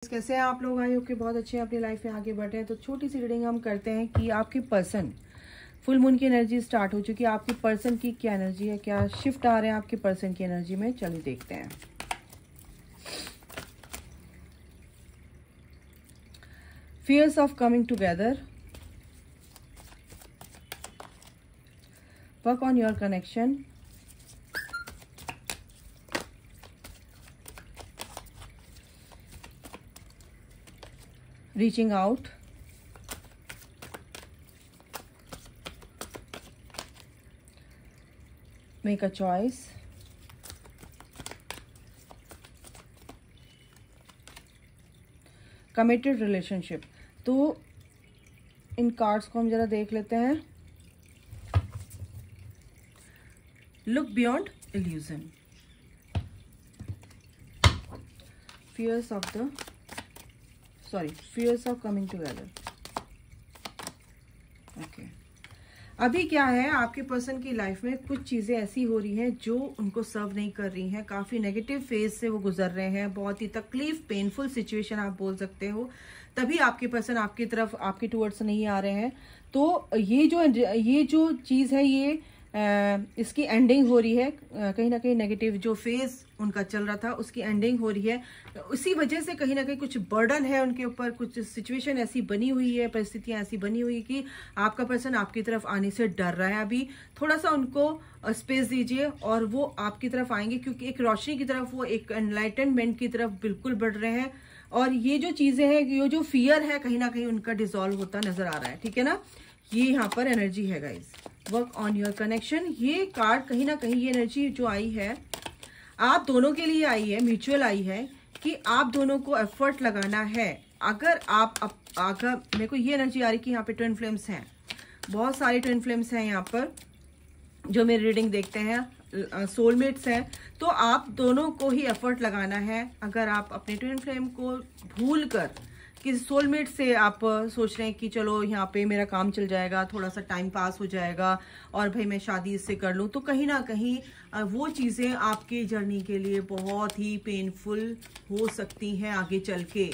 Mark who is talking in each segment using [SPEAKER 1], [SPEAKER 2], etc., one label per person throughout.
[SPEAKER 1] कैसे हैं आप लोग? आई होप कि बहुत अच्छे हैं, अपनी लाइफ में आगे बढ़ रहे हैं। तो छोटी सी रीडिंग हम करते हैं कि आपकी पर्सन, फुल मून की एनर्जी स्टार्ट हो चुकी है। आपकी पर्सन की क्या एनर्जी है, क्या शिफ्ट आ रहे हैं आपकी पर्सन की एनर्जी में, चलिए देखते हैं। Fears of coming together, work on your connection, reaching out, make a choice, committed relationship। तो इन कार्ड्स को हम जरा देख लेते हैं। Look beyond illusion, fears of coming together। Okay, अभी क्या है, आपके पर्सन की लाइफ में कुछ चीजें ऐसी हो रही हैं जो उनको सर्व नहीं कर रही हैं। काफी नेगेटिव फेज से वो गुजर रहे हैं, बहुत ही तकलीफ, पेनफुल सिचुएशन आप बोल सकते हो। तभी आपके पर्सन आपकी तरफ, आपके टुवर्ड्स नहीं आ रहे हैं। तो ये जो चीज है, ये इसकी एंडिंग हो रही है। कहीं ना कहीं नेगेटिव जो फेज उनका चल रहा था उसकी एंडिंग हो रही है। उसी वजह से कहीं ना कहीं कुछ बर्डन है उनके ऊपर, कुछ सिचुएशन ऐसी बनी हुई है, परिस्थितियां ऐसी बनी हुई है कि आपका पर्सन आपकी तरफ आने से डर रहा है। अभी थोड़ा सा उनको स्पेस दीजिए और वो आपकी तरफ आएंगे, क्योंकि एक रोशनी की तरफ, वो एक एनलाइटनमेंट की तरफ बिल्कुल बढ़ रहे हैं। और ये जो चीजें हैं, ये जो फियर है, कहीं ना कहीं उनका डिसॉल्व होता नजर आ रहा है। ठीक है ना, ये यहाँ पर एनर्जी है guys. Work on your connection, ये कार्ड कहीं ना कहीं, ये एनर्जी जो आई है आप दोनों के लिए आई है, म्यूचुअल आई है, कि आप दोनों को एफर्ट लगाना है। अगर मेरे को ये एनर्जी आ रही कि यहाँ पे ट्विन फ्लेम्स हैं, बहुत सारे ट्विन फ्लेम्स हैं यहाँ पर जो मेरी रीडिंग देखते हैं, सोलमेट्स हैं। तो आप दोनों को ही एफर्ट लगाना है। अगर आप अपने ट्विन फ्लेम को भूल कर कि सोलमेट से आप सोच रहे हैं कि चलो यहाँ पे मेरा काम चल जाएगा, थोड़ा सा टाइम पास हो जाएगा और भाई मैं शादी इससे कर लूँ, तो कहीं ना कहीं वो चीज़ें आपके जर्नी के लिए बहुत ही पेनफुल हो सकती हैं आगे चल के।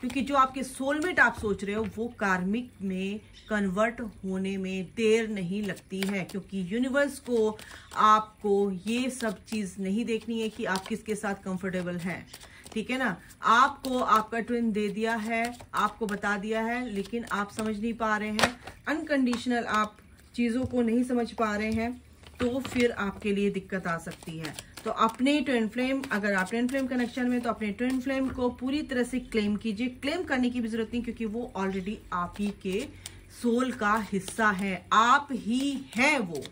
[SPEAKER 1] क्योंकि जो आपके सोलमेट आप सोच रहे हो वो कार्मिक में कन्वर्ट होने में देर नहीं लगती है, क्योंकि यूनिवर्स को आपको ये सब चीज़ नहीं देखनी है कि आप किसके साथ कंफर्टेबल हैं। ठीक है ना, आपको आपका ट्विन दे दिया है, आपको बता दिया है, लेकिन आप समझ नहीं पा रहे हैं, अनकंडीशनल आप चीज़ों को नहीं समझ पा रहे हैं, तो फिर आपके लिए दिक्कत आ सकती है। तो अपने ट्विन फ्लेम, अगर आप ट्विन फ्लेम कनेक्शन में, तो अपने ट्विन फ्लेम को पूरी तरह से क्लेम कीजिए। क्लेम करने की भी जरूरत नहीं, क्योंकि वो ऑलरेडी आप ही के सोल का हिस्सा है, आप ही हैं वो।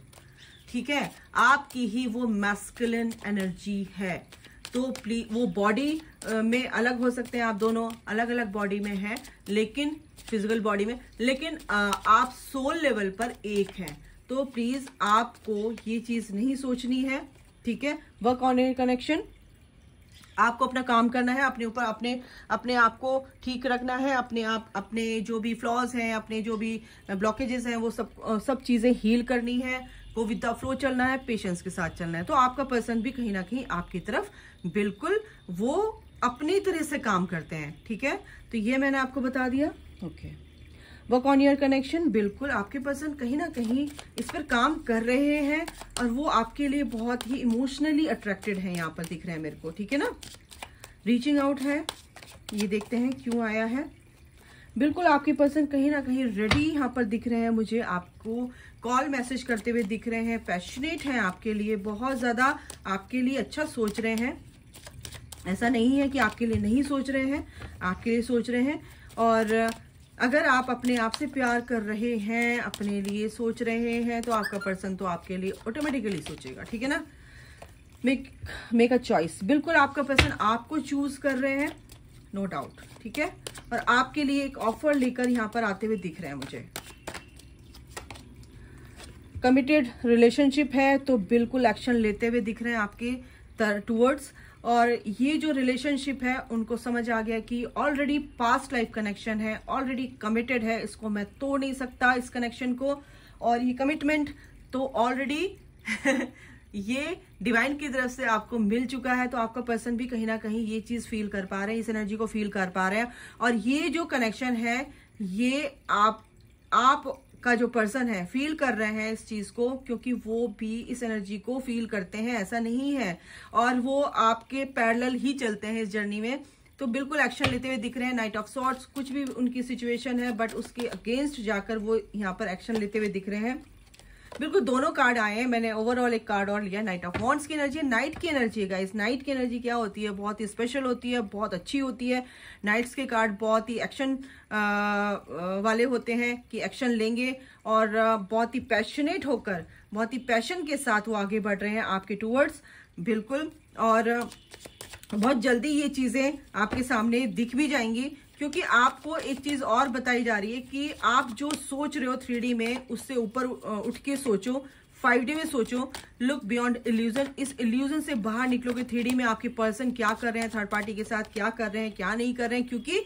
[SPEAKER 1] ठीक है, आपकी ही वो मैस्कुलिन एनर्जी है। तो प्लीज, वो बॉडी में अलग हो सकते हैं, आप दोनों अलग अलग बॉडी में हैं, लेकिन फिजिकल बॉडी में, लेकिन आप सोल लेवल पर एक हैं। तो प्लीज आपको ये चीज नहीं सोचनी है। ठीक है, वर्क ऑन योर कनेक्शन, आपको अपना काम करना है, अपने ऊपर अपने आप को ठीक रखना है, अपने जो भी फ्लॉज हैं, अपने जो भी ब्लॉकेजेस हैं, वो सब चीजें हील करनी है। को विद द फ्लो चलना है, पेशेंस के साथ चलना है। तो आपका पर्सन भी कहीं ना कहीं आपकी तरफ बिल्कुल वो अपनी तरह से काम करते हैं। ठीक है, तो ये मैंने आपको बता दिया। Okay, work on your connection, बिल्कुल आपके पर्सन कहीं ना कहीं इस पर काम कर रहे हैं और वो आपके लिए बहुत ही इमोशनली अट्रैक्टेड है, यहाँ पर दिख रहे हैं मेरे को। ठीक है ना, रीचिंग आउट है, ये देखते हैं क्यों आया है। बिल्कुल आपके पर्सन कहीं ना कहीं रेडी यहाँ पर दिख रहे हैं, मुझे आपको कॉल मैसेज करते हुए दिख रहे हैं, पैशनेट हैं आपके लिए, बहुत ज़्यादा आपके लिए अच्छा सोच रहे हैं। ऐसा नहीं है कि आपके लिए नहीं सोच रहे हैं, आपके लिए सोच रहे हैं। और अगर आप अपने आप से प्यार कर रहे हैं, अपने लिए सोच रहे हैं, तो आपका पर्सन तो आपके लिए ऑटोमेटिकली सोचेगा। ठीक है ना, मेक अ चॉइस, बिल्कुल आपका पर्सन आपको चूज कर रहे हैं, नो डाउट। ठीक है, और आपके लिए एक ऑफर लेकर यहाँ पर आते हुए दिख रहे हैं मुझे। कमिटेड रिलेशनशिप है, तो बिल्कुल एक्शन लेते हुए दिख रहे हैं आपके टूवर्ड्स। और ये जो रिलेशनशिप है, उनको समझ आ गया कि ऑलरेडी पास्ट लाइफ कनेक्शन है, ऑलरेडी कमिटेड है, इसको मैं तोड़ नहीं सकता इस कनेक्शन को। और ये कमिटमेंट तो ऑलरेडी ये डिवाइन की तरफ से आपको मिल चुका है। तो आपका पर्सन भी कहीं ना कहीं ये चीज फील कर पा रहे हैं, इस एनर्जी को फील कर पा रहे हैं। और ये जो कनेक्शन है ये आप का जो पर्सन है फील कर रहे हैं इस चीज को, क्योंकि वो भी इस एनर्जी को फील करते हैं, ऐसा नहीं है। और वो आपके पैरेलल ही चलते हैं इस जर्नी में। तो बिल्कुल एक्शन लेते हुए दिख रहे हैं। नाइट ऑफ सॉर्ड्स, कुछ भी उनकी सिचुएशन है बट उसके अगेंस्ट जाकर वो यहाँ पर एक्शन लेते हुए दिख रहे हैं। बिल्कुल दोनों कार्ड आए हैं। मैंने ओवरऑल एक कार्ड और लिया, नाइट ऑफ वॉन्ड्स की एनर्जी, नाइट की एनर्जी है गाइस। नाइट की एनर्जी क्या होती है, बहुत ही स्पेशल होती है, बहुत अच्छी होती है। नाइट्स के कार्ड बहुत ही एक्शन वाले होते हैं कि एक्शन लेंगे और बहुत ही पैशनेट होकर, बहुत ही पैशन के साथ वो आगे बढ़ रहे हैं आपके टूवर्ड्स, बिल्कुल। और बहुत जल्दी ये चीजें आपके सामने दिख भी जाएंगी, क्योंकि आपको एक चीज और बताई जा रही है कि आप जो सोच रहे हो 3D में, उससे ऊपर उठ के सोचो, 5D में सोचो, लुक बियॉन्ड इल्यूजन। इस इल्यूजन से बाहर निकलोगे। 3D में आपके पर्सन क्या कर रहे हैं, थर्ड पार्टी के साथ क्या कर रहे हैं, क्या नहीं कर रहे हैं, क्योंकि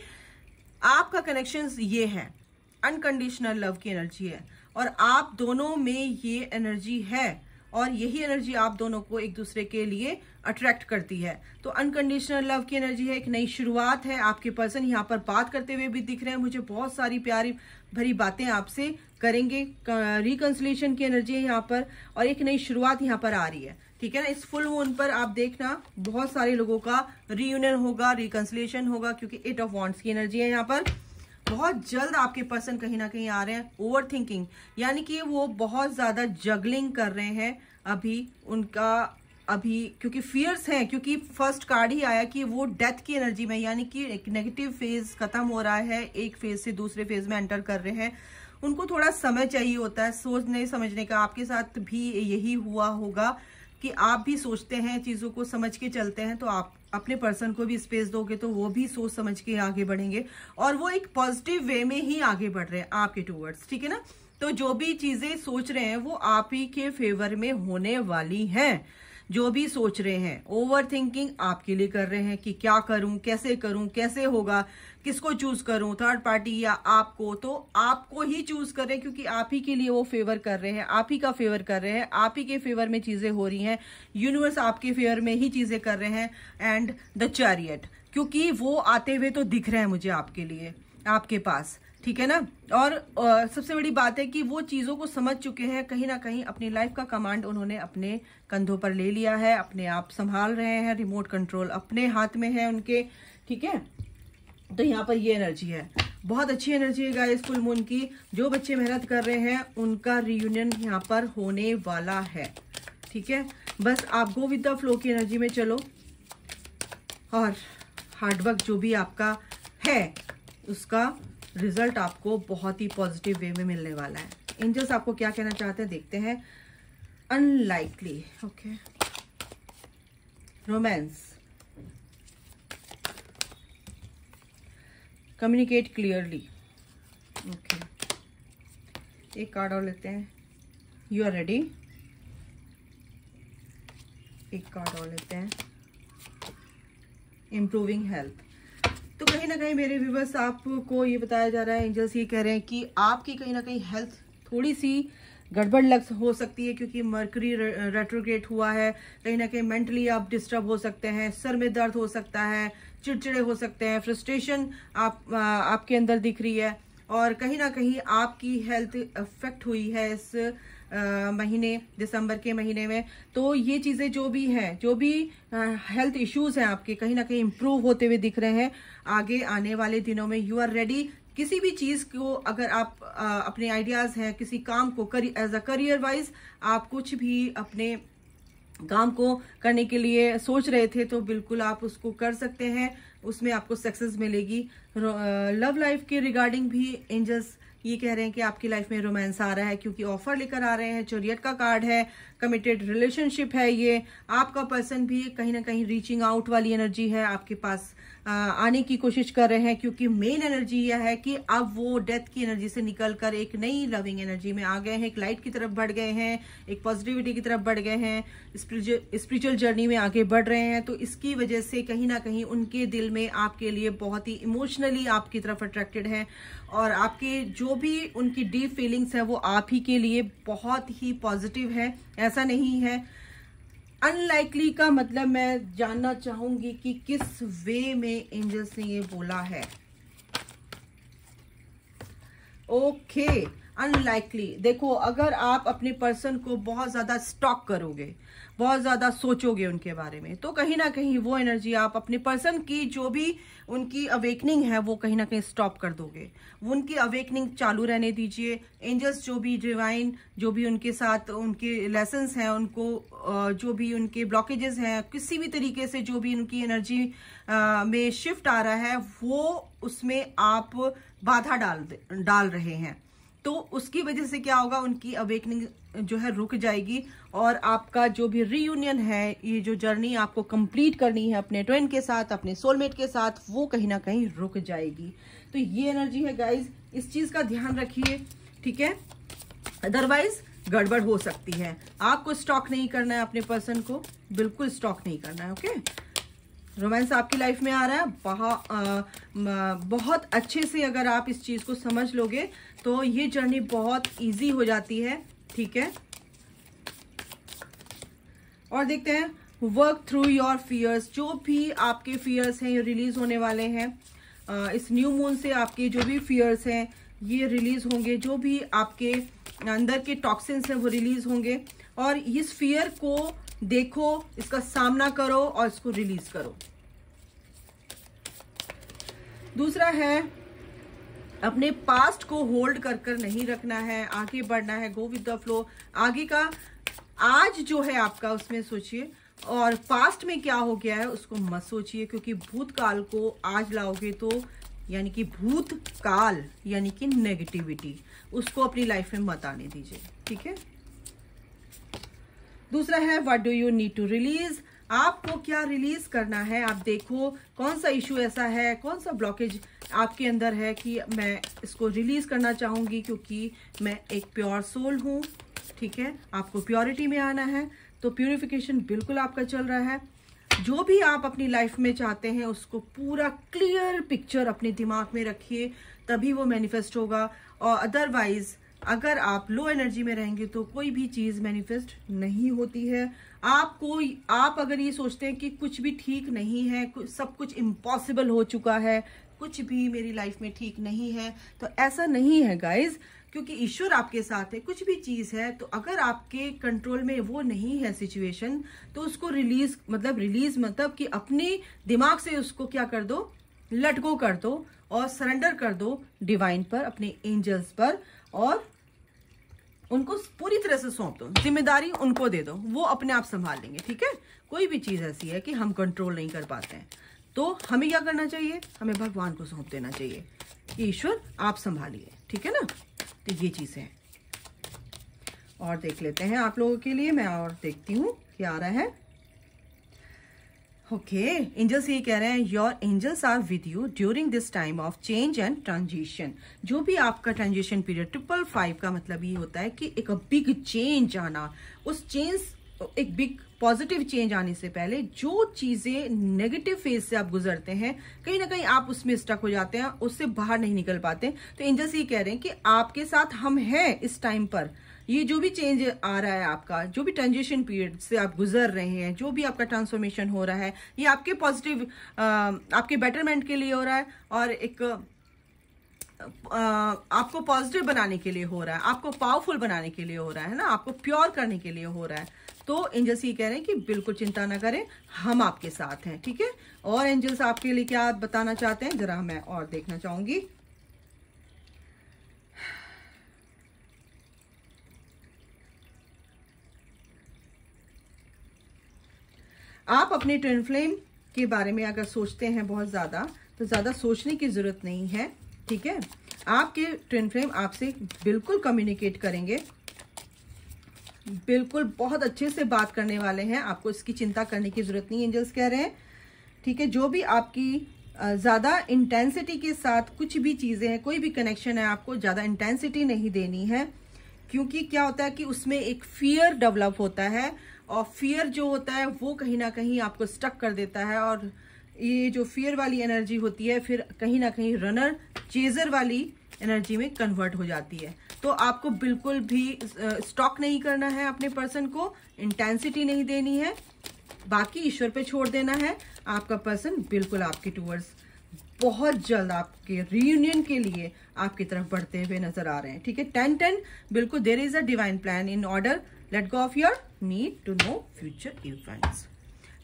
[SPEAKER 1] आपका कनेक्शन ये है, अनकंडीशनल लव की एनर्जी है और आप दोनों में ये एनर्जी है और यही एनर्जी आप दोनों को एक दूसरे के लिए अट्रैक्ट करती है। तो अनकंडीशनल लव की एनर्जी है, एक नई शुरुआत है। आपके पर्सन यहाँ पर बात करते हुए भी दिख रहे हैं मुझे, बहुत सारी प्यारी भरी बातें आपसे करेंगे। रिकंसिलिएशन की एनर्जी है यहाँ पर और एक नई शुरुआत यहाँ पर आ रही है, ठीक है ना। इस फुल मून पर आप देखना बहुत सारे लोगों का रीयूनियन होगा, रिकंसिलिएशन होगा, क्योंकि 8 ऑफ वॉन्ड्स की एनर्जी है यहाँ पर। बहुत जल्द आपके पर्सन कहीं ना कहीं आ रहे हैं। ओवर थिंकिंग, यानी कि वो बहुत ज्यादा जगलिंग कर रहे हैं अभी क्योंकि फियर्स हैं, क्योंकि फर्स्ट कार्ड ही आया कि वो डेथ की एनर्जी में, यानी कि एक नेगेटिव फेज खत्म हो रहा है, एक फेज से दूसरे फेज में एंटर कर रहे हैं। उनको थोड़ा समय चाहिए होता है सोचने समझने का। आपके साथ भी यही हुआ होगा कि आप भी सोचते हैं, चीजों को समझ के चलते हैं, तो आप अपने पर्सन को भी स्पेस दोगे तो वो भी सोच समझ के आगे बढ़ेंगे और वो एक पॉजिटिव वे में ही आगे बढ़ रहे हैं आपके टूवर्ड्स, ठीक है ना। तो जो भी चीजें सोच रहे हैं वो आप ही के फेवर में होने वाली हैं। जो भी सोच रहे हैं, ओवर थिंकिंग आपके लिए कर रहे हैं कि क्या करूं, कैसे होगा, किसको चूज करूं, थर्ड पार्टी या आपको, तो आपको ही चूज कर रहे हैं, क्योंकि आप ही के लिए वो फेवर कर रहे हैं, आप ही का फेवर कर रहे हैं, आप ही के फेवर में चीजें हो रही हैं, यूनिवर्स आपके फेवर में ही चीजें कर रहे हैं। एंड द चैरियट, क्योंकि वो आते हुए तो दिख रहे हैं मुझे आपके लिए, आपके पास, ठीक है ना। और सबसे बड़ी बात है कि वो चीजों को समझ चुके हैं, कहीं ना कहीं अपनी लाइफ का कमांड उन्होंने अपने कंधों पर ले लिया है, अपने आप संभाल रहे हैं, रिमोट कंट्रोल अपने हाथ में है उनके, ठीक है। तो यहाँ पर ये एनर्जी है, बहुत अच्छी एनर्जी है गाइस फुल मून की। जो बच्चे मेहनत कर रहे हैं उनका रियूनियन यहाँ पर होने वाला है, ठीक है। बस आप गो विद द फ्लो की एनर्जी में चलो और हार्डवर्क जो भी आपका है उसका रिजल्ट आपको बहुत ही पॉजिटिव वे में मिलने वाला है। एंजल्स आपको क्या कहना चाहते हैं देखते हैं। Unlikely, okay, romance, communicate clearly, okay. एक कार्ड और लेते हैं, यू आर रेडी। एक कार्ड और लेते हैं, इम्प्रूविंग हेल्थ। तो कहीं ना कहीं मेरे व्यूअर्स आपको ये बताया जा रहा है, एंजल्स ये कह रहे हैं कि आपकी कहीं ना कहीं हेल्थ थोड़ी सी गड़बड़ हो सकती है, क्योंकि मरकरी रेट्रोग्रेड हुआ है। कहीं ना कहीं मेंटली आप डिस्टर्ब हो सकते हैं, सर में दर्द हो सकता है, चिड़चिड़े हो सकते हैं, फ्रस्ट्रेशन आपके अंदर दिख रही है और कहीं ना कहीं आपकी हेल्थ अफेक्ट हुई है इस महीने, दिसंबर के महीने में। तो ये चीजें जो भी हैं, जो भी हेल्थ इश्यूज हैं आपके, कहीं ना कहीं इंप्रूव होते हुए दिख रहे हैं आगे आने वाले दिनों में। You are ready. किसी भी चीज को अगर आप अपने आइडियाज हैं, किसी काम को एज अ करियर वाइज आप कुछ भी अपने काम को करने के लिए सोच रहे थे, तो बिल्कुल आप उसको कर सकते हैं, उसमें आपको सक्सेस मिलेगी। लव लाइफ के रिगार्डिंग भी एंजल्स ये कह रहे हैं कि आपकी लाइफ में रोमांस आ रहा है, क्योंकि ऑफर लेकर आ रहे हैं। चैरियट का कार्ड है, कमिटेड रिलेशनशिप है ये। आपका पर्सन भी कहीं ना कहीं रीचिंग आउट वाली एनर्जी है, आपके पास आने की कोशिश कर रहे हैं, क्योंकि मेन एनर्जी यह है कि अब वो डेथ की एनर्जी से निकलकर एक नई लविंग एनर्जी में आ गए हैं, एक लाइट की तरफ बढ़ गए हैं, एक पॉजिटिविटी की तरफ बढ़ गए हैं, स्पिरिचुअल जर्नी में आगे बढ़ रहे हैं। तो इसकी वजह से कहीं ना कहीं उनके दिल में आपके लिए बहुत ही इमोशनली आपकी तरफ अट्रैक्टेड है और आपके जो भी उनकी डीप फीलिंग्स है वो आप ही के लिए बहुत ही पॉजिटिव है। ऐसा नहीं है अनलाइकली का मतलब मैं जानना चाहूंगी कि किस वे में एंजल्स ने ये बोला है। Okay, unlikely. देखो, अगर आप अपने पर्सन को बहुत ज्यादा स्टॉक करोगे, बहुत ज्यादा सोचोगे उनके बारे में, तो कहीं ना कहीं वो एनर्जी आप अपने पर्सन की जो भी उनकी अवेकनिंग है वो कहीं ना कहीं स्टॉप कर दोगे। उनकी अवेकनिंग चालू रहने दीजिए। एंजल्स जो भी डिवाइन, जो भी उनके साथ उनके लेसन्स हैं, उनको जो भी उनके ब्लॉकेजेस हैं, किसी भी तरीके से जो भी उनकी एनर्जी में शिफ्ट आ रहा है, वो उसमें आप बाधा डाल रहे हैं। तो उसकी वजह से क्या होगा, उनकी अवेकनिंग जो है रुक जाएगी और आपका जो भी रीयूनियन है, ये जो जर्नी आपको कंप्लीट करनी है अपने ट्विन के साथ, अपने सोलमेट के साथ, वो कहीं ना कहीं रुक जाएगी। तो ये एनर्जी है गाइज, इस चीज का ध्यान रखिए, ठीक है। अदरवाइज गड़बड़ हो सकती है। आपको स्टॉक नहीं करना है अपने पर्सन को, बिल्कुल स्टॉक नहीं करना है। ओके, रोमांस आपकी लाइफ में आ रहा है। बहुत अच्छे से अगर आप इस चीज को समझ लोगे तो ये जर्नी बहुत इजी हो जाती है, ठीक है। और देखते हैं, वर्क थ्रू योर फियर्स। जो भी आपके फियर्स हैं ये रिलीज होने वाले हैं। इस न्यू मून से आपके जो भी फियर्स हैं ये रिलीज होंगे। जो भी आपके अंदर के टॉक्सिन्स हैं वो रिलीज होंगे। और इस फियर को देखो, इसका सामना करो और इसको रिलीज करो। दूसरा है, अपने पास्ट को होल्ड कर नहीं रखना है, आगे बढ़ना है, गो विद द फ्लो। आगे का आज जो है आपका, उसमें सोचिए, और पास्ट में क्या हो गया है उसको मत सोचिए, क्योंकि भूतकाल को आज लाओगे तो यानी कि भूतकाल यानी कि नेगेटिविटी, उसको अपनी लाइफ में मत आने दीजिए, ठीक है। दूसरा है, what do you need to release. आपको क्या रिलीज करना है, आप देखो कौन सा इशू ऐसा है, कौन सा ब्लॉकेज आपके अंदर है कि मैं इसको रिलीज करना चाहूंगी क्योंकि मैं एक प्योर सोल हूं, ठीक है। आपको प्योरिटी में आना है, तो प्यूरिफिकेशन बिल्कुल आपका चल रहा है। जो भी आप अपनी लाइफ में चाहते हैं उसको पूरा क्लियर पिक्चर अपने दिमाग में रखिए, तभी वो मैनिफेस्ट होगा। और अदरवाइज अगर आप लो एनर्जी में रहेंगे तो कोई भी चीज मैनिफेस्ट नहीं होती है। आप अगर ये सोचते हैं कि कुछ भी ठीक नहीं है, सब कुछ इम्पॉसिबल हो चुका है, कुछ भी मेरी लाइफ में ठीक नहीं है, तो ऐसा नहीं है गाइज, क्योंकि ईश्वर आपके साथ है। कुछ भी चीज है तो अगर आपके कंट्रोल में वो नहीं है सिचुएशन, तो उसको रिलीज मतलब कि अपने दिमाग से उसको क्या कर दो, लेट गो कर दो और सरेंडर कर दो डिवाइन पर, अपने एंजल्स पर, और उनको पूरी तरह से सौंप दो। जिम्मेदारी उनको दे दो, वो अपने आप संभाल लेंगे, ठीक है। कोई भी चीज ऐसी है कि हम कंट्रोल नहीं कर पाते हैं, तो हमें क्या करना चाहिए, हमें भगवान को सौंप देना चाहिए, ईश्वर आप संभालिए, ठीक है ना। तो ये चीज है। और देख लेते हैं आप लोगों के लिए, मैं और देखती हूं क्या आ रहा है। ओके, एंजल्स ये कह रहे हैं, your angels are with you during this time of change and transition. जो भी आपका ट्रांजिशन पीरियड 555 का मतलब ये होता है कि एक बिग चेंज आना, उस चेंज, एक बिग पॉजिटिव चेंज आने से पहले जो चीजें नेगेटिव फेज से आप गुजरते हैं, कहीं ना कहीं आप उसमें स्टक हो जाते हैं, उससे बाहर नहीं निकल पाते। तो एंजल्स ये कह रहे हैं कि आपके साथ हम हैं इस टाइम पर। ये जो भी चेंज आ रहा है आपका, जो भी ट्रांजिशन पीरियड से आप गुजर रहे हैं, जो भी आपका ट्रांसफॉर्मेशन हो रहा है, ये आपके पॉजिटिव, आपके बेटरमेंट के लिए हो रहा है, और एक आपको पॉजिटिव बनाने के लिए हो रहा है, आपको पावरफुल बनाने के लिए हो रहा है ना, आपको प्योर करने के लिए हो रहा है। तो एंजल्स ये कह रहे हैं कि बिल्कुल चिंता ना करें, हम आपके साथ हैं, ठीक है। और एंजल्स आपके लिए क्या बताना चाहते हैं, जरा मैं और देखना चाहूंगी। आप अपने ट्विन फ्लेम के बारे में अगर सोचते हैं बहुत ज्यादा, तो ज्यादा सोचने की जरूरत नहीं है, ठीक है। आपके ट्विन फ्लेम आपसे बिल्कुल कम्युनिकेट करेंगे, बिल्कुल बहुत अच्छे से बात करने वाले हैं, आपको इसकी चिंता करने की जरूरत नहीं, एंजल्स कह रहे हैं, ठीक है। जो भी आपकी ज्यादा इंटेंसिटी के साथ कुछ भी चीजें हैं, कोई भी कनेक्शन है, आपको ज्यादा इंटेंसिटी नहीं देनी है, क्योंकि क्या होता है कि उसमें एक फियर डेवलप होता है, और फियर जो होता है वो कहीं ना कहीं आपको स्टक कर देता है, और ये जो फियर वाली एनर्जी होती है फिर कहीं ना कहीं रनर चेजर वाली एनर्जी में कन्वर्ट हो जाती है। तो आपको बिल्कुल भी स्टॉक नहीं करना है अपने पर्सन को, इंटेंसिटी नहीं देनी है, बाकी ईश्वर पे छोड़ देना है। आपका पर्सन बिल्कुल आपके टूवर्ड्स बहुत जल्द आपके रियूनियन के लिए आपकी तरफ बढ़ते हुए नजर आ रहे हैं। ठीक है, 10-10 बिल्कुल there is a divine plan in order, let go of your need to know future events.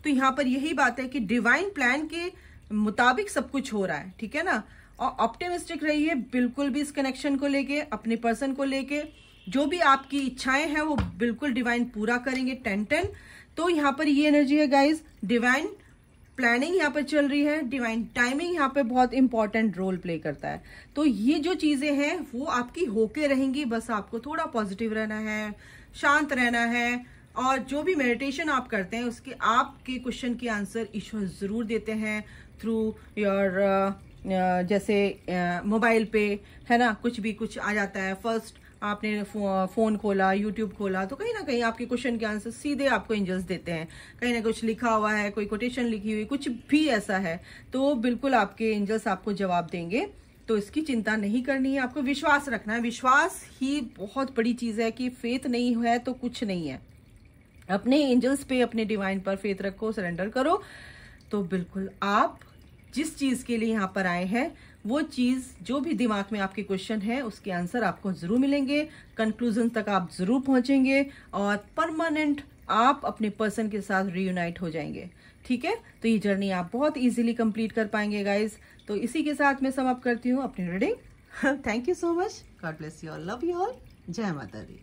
[SPEAKER 1] तो यहाँ पर यही बात है कि डिवाइन प्लान के मुताबिक सब कुछ हो रहा है, ठीक है ना। और ऑप्टिमिस्टिक रहिए बिल्कुल भी इस कनेक्शन को लेके, अपने पर्सन को लेके, जो भी आपकी इच्छाएं हैं वो बिल्कुल डिवाइन पूरा करेंगे। 10-10 तो यहाँ पर ये एनर्जी है गाइज, डिवाइन प्लानिंग यहाँ पर चल रही है, डिवाइन टाइमिंग यहाँ पे बहुत इंपॉर्टेंट रोल प्ले करता है। तो ये जो चीजें हैं वो आपकी होके रहेंगी, बस आपको थोड़ा पॉजिटिव रहना है, शांत रहना है, और जो भी मेडिटेशन आप करते हैं उसके आपके क्वेश्चन के आंसर ईश्वर जरूर देते हैं थ्रू योर जैसे मोबाइल पे है ना, कुछ आ जाता है, फर्स्ट आपने फोन खोला, यूट्यूब खोला, तो कहीं ना कहीं आपके क्वेश्चन के आंसर सीधे आपको एंजल्स देते हैं। कहीं ना कुछ लिखा हुआ है, कोई कोटेशन लिखी हुई, कुछ भी ऐसा है, तो बिल्कुल आपके एंजल्स आपको जवाब देंगे। तो इसकी चिंता नहीं करनी है, आपको विश्वास रखना है। विश्वास ही बहुत बड़ी चीज है कि फेथ नहीं है तो कुछ नहीं है। अपने एंजल्स पे, अपने डिवाइन पर फेथ रखो, सरेंडर करो, तो बिल्कुल आप जिस चीज के लिए यहाँ पर आए हैं वो चीज, जो भी दिमाग में आपके क्वेश्चन है उसके आंसर आपको जरूर मिलेंगे, कंक्लूजन तक आप जरूर पहुंचेंगे और परमानेंट आप अपने पर्सन के साथ रीयूनाइट हो जाएंगे। ठीक है, तो ये जर्नी आप बहुत इजीली कंप्लीट कर पाएंगे गाइज। तो इसी के साथ मैं समाप्त करती हूँ अपनी reading. Thank you so much, God bless you all, love you all, जय माता दी।